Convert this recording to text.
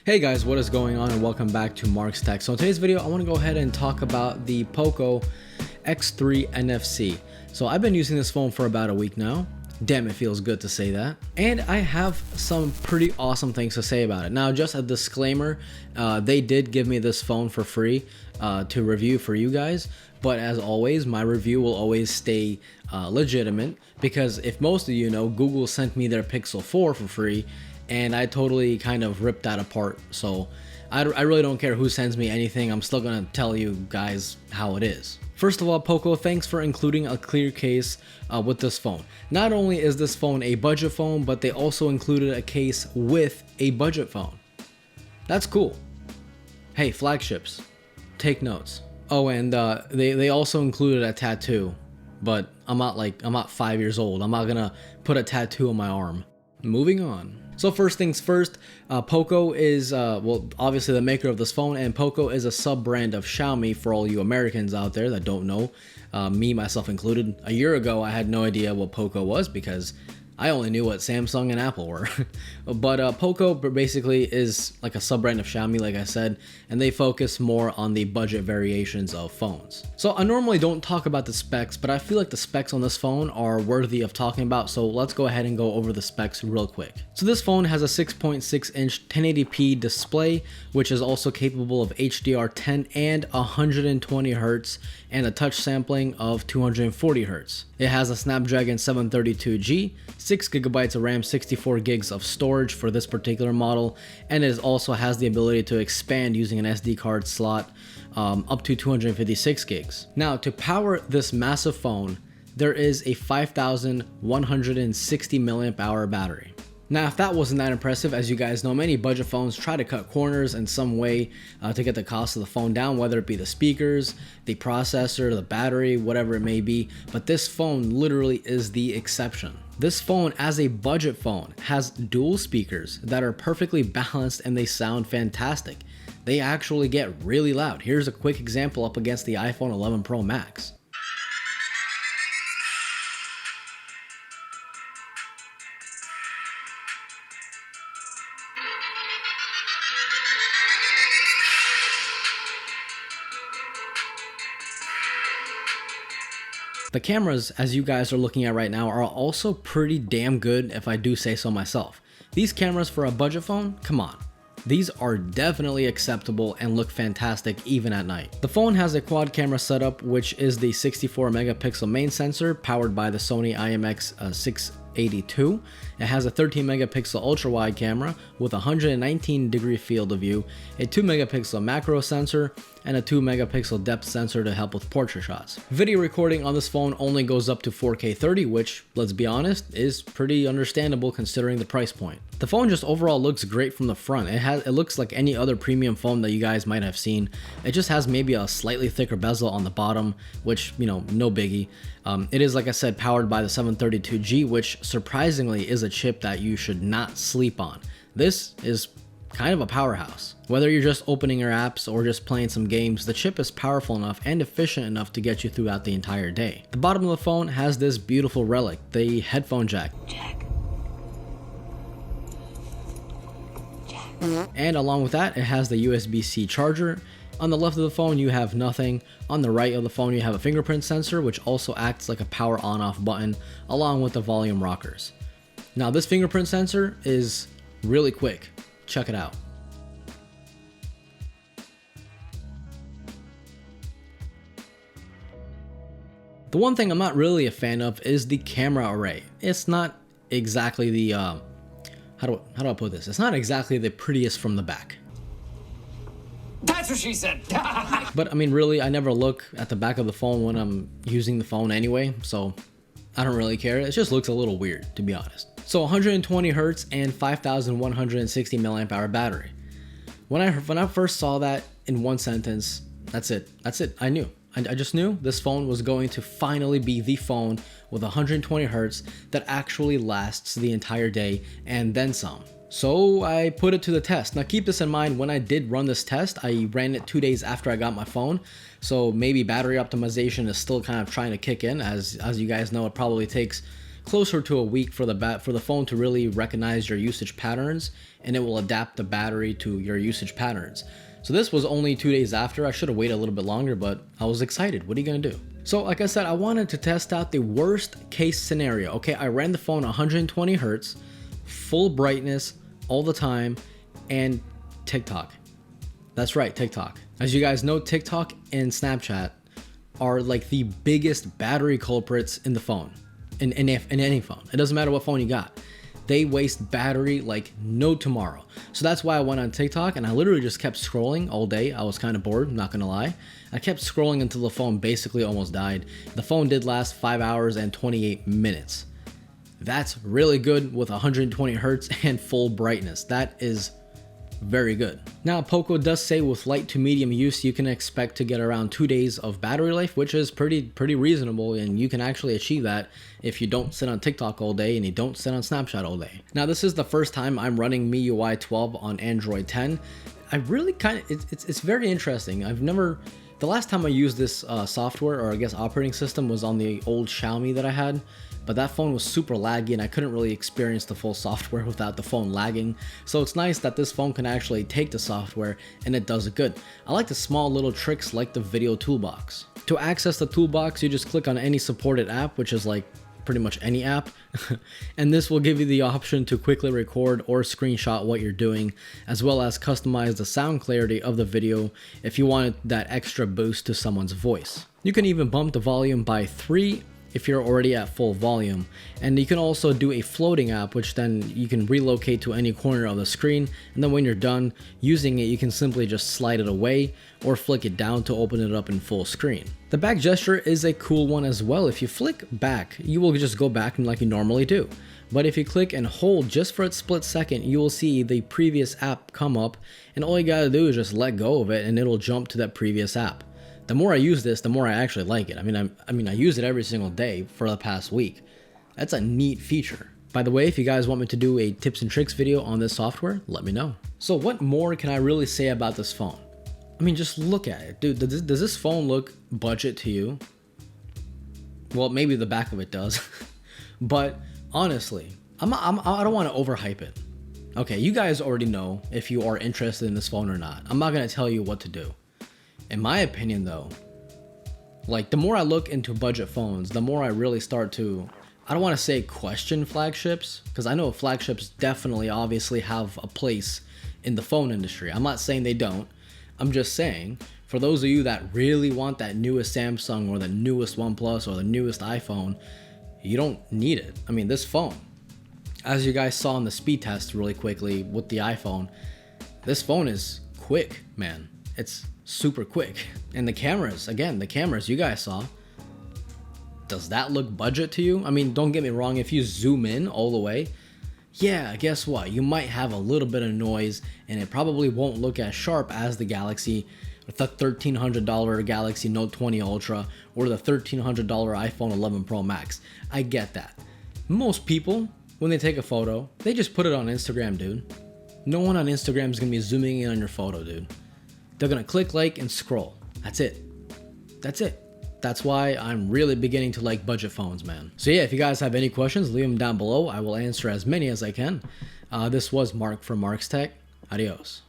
Hey guys, what is going on and welcome back to Mark's Tech. So in today's video, I want to go ahead and talk about the Poco X3 NFC. So I've been using this phone for about a week now. Damn, it feels good to say that. And I have some pretty awesome things to say about it. Now, just a disclaimer, they did give me this phone for free to review for you guys. But as always, my review will always stay legitimate because if most of you know, Google sent me their Pixel 4 for free and I totally kind of ripped that apart. So I really don't care who sends me anything. I'm still gonna tell you guys how it is. First of all, Poco, thanks for including a clear case with this phone. Not only is this phone a budget phone, but they also included a case with a budget phone. That's cool. Hey, flagships, take notes. Oh, and they also included a tattoo, but I'm not 5 years old. I'm not gonna put a tattoo on my arm. Moving on. So first things first, Poco is, well, obviously the maker of this phone, and Poco is a sub-brand of Xiaomi for all you Americans out there that don't know, me, myself included. A year ago, I had no idea what Poco was because I only knew what Samsung and Apple were. But Poco basically is like a sub-brand of Xiaomi, like I said, and they focus more on the budget variations of phones. So I normally don't talk about the specs, but I feel like the specs on this phone are worthy of talking about, so let's go ahead and go over the specs real quick. So this phone has a 6.6-inch 1080p display, which is also capable of HDR10 and 120 Hz, and a touch sampling of 240 Hz. It has a Snapdragon 732G, 6 GB of RAM, 64 gigs of storage for this particular model, and it also has the ability to expand using an SD card slot up to 256 gigs. Now, to power this massive phone, there is a 5,160 milliamp hour battery. Now, if that wasn't that impressive, as you guys know, many budget phones try to cut corners in some way to get the cost of the phone down, whether it be the speakers, the processor, the battery, whatever it may be, but this phone literally is the exception. This phone, as a budget phone, has dual speakers that are perfectly balanced and they sound fantastic. They actually get really loud. Here's a quick example up against the iPhone 11 Pro Max. The cameras, as you guys are looking at right now, are also pretty damn good if I do say so myself. These cameras for a budget phone, come on. These are definitely acceptable and look fantastic even at night. The phone has a quad camera setup, which is the 64 megapixel main sensor powered by the Sony IMX682. It has a 13 megapixel ultra wide camera with a 119 degree field of view, a 2 megapixel macro sensor, and a 2 megapixel depth sensor to help with portrait shots. Video recording on this phone only goes up to 4K 30, which, let's be honest, is pretty understandable considering the price point. The phone just overall looks great from the front. It looks like any other premium phone that you guys might have seen. It just has maybe a slightly thicker bezel on the bottom, which, you know, no biggie. It is, like I said, powered by the 732G, which surprisingly is a chip that you should not sleep on. This is kind of a powerhouse. Whether you're just opening your apps or just playing some games, the chip is powerful enough and efficient enough to get you throughout the entire day. The bottom of the phone has this beautiful relic, the headphone jack. And along with that, it has the USB-C charger. On the left of the phone, you have nothing. On the right of the phone, you have a fingerprint sensor, which also acts like a power on-off button, along with the volume rockers. Now, this fingerprint sensor is really quick. Check it out. The one thing I'm not really a fan of is the camera array. It's not exactly the, how do I put this? It's not exactly the prettiest from the back. That's what she said. But I mean, really, I never look at the back of the phone when I'm using the phone anyway, so I don't really care. It just looks a little weird, to be honest. So 120 Hz and 5,160 milliamp hour battery. When I first saw that in one sentence, that's it. I knew. I just knew this phone was going to finally be the phone with 120 Hz that actually lasts the entire day and then some. So I put it to the test. Now keep this in mind, when I did run this test, I ran it 2 days after I got my phone. So maybe battery optimization is still kind of trying to kick in. As you guys know, it probably takes closer to a week for the phone to really recognize your usage patterns, and it will adapt the battery to your usage patterns. So this was only 2 days after. I should have waited a little bit longer, but I was excited. What are you gonna do? So like I said, I wanted to test out the worst case scenario. Okay, I ran the phone 120 hertz, full brightness all the time, and TikTok. That's right, TikTok. As you guys know, TikTok and Snapchat are like the biggest battery culprits in the phone, in any phone. It doesn't matter what phone you got. They waste battery like no tomorrow. So that's why I went on TikTok and I literally just kept scrolling all day. I was kind of bored, not gonna lie. I kept scrolling until the phone basically almost died. The phone did last 5 hours and 28 minutes. That's really good with 120 hertz and full brightness. That is very good. Now, Poco does say with light to medium use, you can expect to get around 2 days of battery life, which is pretty reasonable, and you can actually achieve that if you don't sit on TikTok all day and you don't sit on Snapchat all day. Now, this is the first time I'm running MiUI 12 on Android 10. I really it's very interesting. The last time I used this software, or I guess operating system, was on the old Xiaomi that I had. But that phone was super laggy and I couldn't really experience the full software without the phone lagging. So it's nice that this phone can actually take the software and it does it good. I like the small little tricks like the video toolbox. To access the toolbox, you just click on any supported app, which is like pretty much any app. And this will give you the option to quickly record or screenshot what you're doing, as well as customize the sound clarity of the video if you wanted that extra boost to someone's voice. You can even bump the volume by 3 if you're already at full volume, and you can also do a floating app, which then you can relocate to any corner of the screen, and then when you're done using it, you can simply just slide it away or flick it down to open it up in full screen. The back gesture is a cool one as well. If you flick back, you will just go back like you normally do. But if you click and hold just for a split second, you will see the previous app come up, and all you gotta do is just let go of it and it'll jump to that previous app. The more I use this, the more I actually like it. I mean, I use it every single day for the past week. That's a neat feature. By the way, if you guys want me to do a tips and tricks video on this software, let me know. So what more can I really say about this phone? I mean, just look at it. Dude, does this phone look budget to you? Well, maybe the back of it does. But honestly, I don't want to overhype it. Okay, you guys already know if you are interested in this phone or not. I'm not going to tell you what to do. In my opinion though, like the more I look into budget phones, the more I really start to, I don't want to say question flagships, because I know flagships definitely obviously have a place in the phone industry. I'm not saying they don't. I'm just saying, for those of you that really want that newest Samsung or the newest OnePlus or the newest iPhone, you don't need it. I mean, this phone, as you guys saw in the speed test really quickly with the iPhone, this phone is quick, man. It's super quick. And the cameras, again, the cameras you guys saw, does that look budget to you? I mean, don't get me wrong, if you zoom in all the way, yeah, guess what? You might have a little bit of noise and it probably won't look as sharp as the Galaxy, with the $1,300 Galaxy Note 20 Ultra or the $1,300 iPhone 11 Pro Max. I get that. Most people, when they take a photo, they just put it on Instagram, dude. No one on Instagram is gonna be zooming in on your photo, dude. They're gonna click like and scroll. That's it. That's it. That's why I'm really beginning to like budget phones, man. So yeah, if you guys have any questions, leave them down below. I will answer as many as I can. This was Mark from Mark's Tech. Adios.